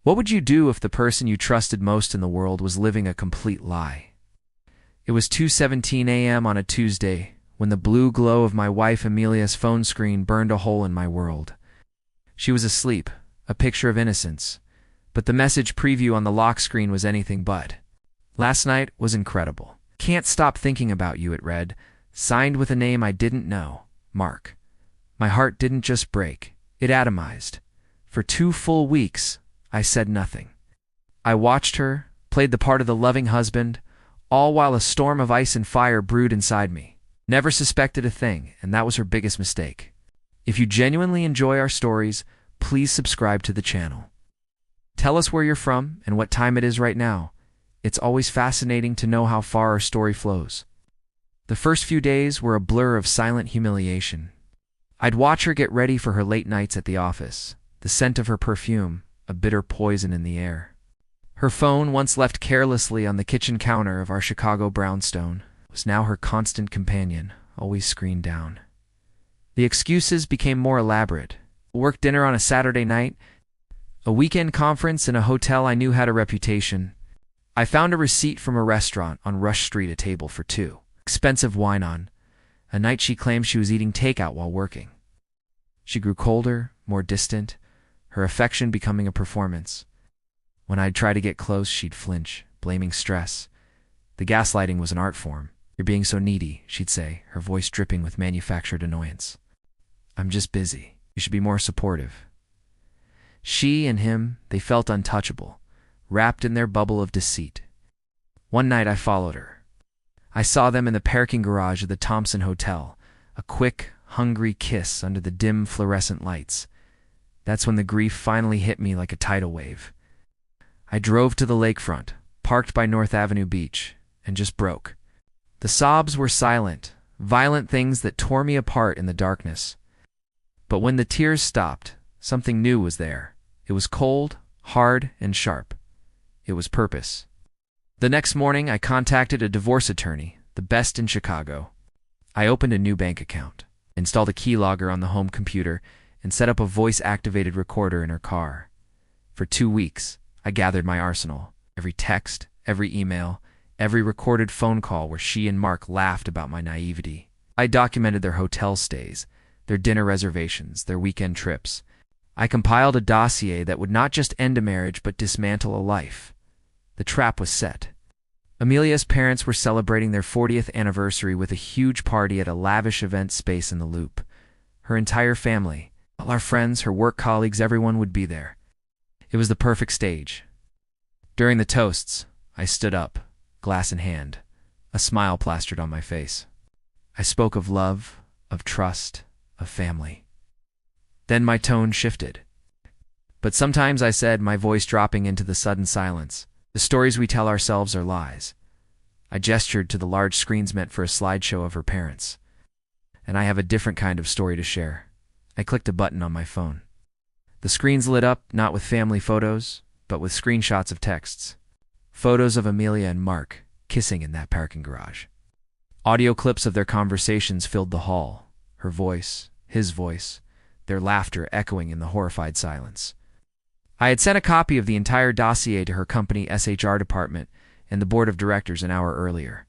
What would you do if the person you trusted most in the world was living a complete lie? It was 2:17 a.m. on a Tuesday when the blue glow of my wife Amelia's phone screen burned a hole in my world. She was asleep, a picture of innocence, but the message preview on the lock screen was anything but. Last night was incredible. Can't stop thinking about you, it read, signed with a name I didn't know, Mark. My heart didn't just break, it atomized. For 2 full weeks, I said nothing. I watched her, played the part of the loving husband, all while a storm of ice and fire brewed inside me. Never suspected a thing, and that was her biggest mistake. If you genuinely enjoy our stories, please subscribe to the channel. Tell us where you're from and what time it is right now. It's always fascinating to know how far our story flows. The first few days were a blur of silent humiliation. I'd watch her get ready for her late nights at the office, the scent of her perfume, a bitter poison in the air. Her phone, once left carelessly on the kitchen counter of our Chicago brownstone, was now her constant companion, always screened down. The excuses became more elaborate. A work dinner on a Saturday night, a weekend conference in a hotel I knew had a reputation. I found a receipt from a restaurant on Rush Street, a table for 2. Expensive wine on. A night she claimed she was eating takeout while working. She grew colder, more distant, her affection becoming a performance. When I'd try to get close, she'd flinch, blaming stress. The gaslighting was an art form. You're being so needy, she'd say, her voice dripping with manufactured annoyance. I'm just busy. You should be more supportive. She and him, they felt untouchable, wrapped in their bubble of deceit. One night I followed her. I saw them in the parking garage of the Thompson Hotel, a quick, hungry kiss under the dim fluorescent lights. That's when the grief finally hit me like a tidal wave. I drove to the lakefront, parked by North Avenue Beach, and just broke. The sobs were silent, violent things that tore me apart in the darkness. But when the tears stopped, something new was there. It was cold, hard, and sharp. It was purpose. The next morning, I contacted a divorce attorney, the best in Chicago. I opened a new bank account, installed a keylogger on the home computer, and set up a voice-activated recorder in her car. For 2 weeks, I gathered my arsenal. Every text, every email, every recorded phone call where she and Mark laughed about my naivety. I documented their hotel stays, their dinner reservations, their weekend trips. I compiled a dossier that would not just end a marriage but dismantle a life. The trap was set. Amelia's parents were celebrating their 40th anniversary with a huge party at a lavish event space in the Loop. Her entire family, all our friends, her work colleagues, everyone would be there. It was the perfect stage. During the toasts, I stood up, glass in hand, a smile plastered on my face. I spoke of love, of trust, of family. Then my tone shifted. But sometimes I said, my voice dropping into the sudden silence, the stories we tell ourselves are lies. I gestured to the large screens meant for a slideshow of her parents. And I have a different kind of story to share. I clicked a button on my phone. The screens lit up not with family photos, but with screenshots of texts. Photos of Amelia and Mark kissing in that parking garage. Audio clips of their conversations filled the hall. Her voice, his voice, their laughter echoing in the horrified silence. I had sent a copy of the entire dossier to her company SHR department and the board of directors an hour earlier,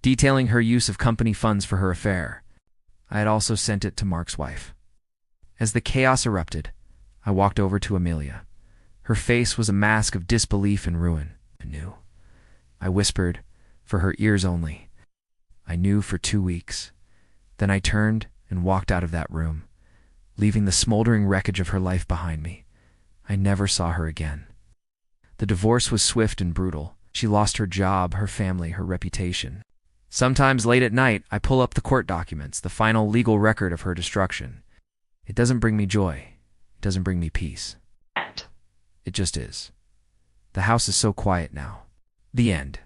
detailing her use of company funds for her affair. I had also sent it to Mark's wife. As the chaos erupted, I walked over to Amelia. Her face was a mask of disbelief and ruin. I knew. I whispered, for her ears only. I knew for 2 weeks. Then I turned and walked out of that room, leaving the smoldering wreckage of her life behind me. I never saw her again. The divorce was swift and brutal. She lost her job, her family, her reputation. Sometimes late at night, I pull up the court documents, the final legal record of her destruction. It doesn't bring me joy. It doesn't bring me peace. It just is. The house is so quiet now. The end.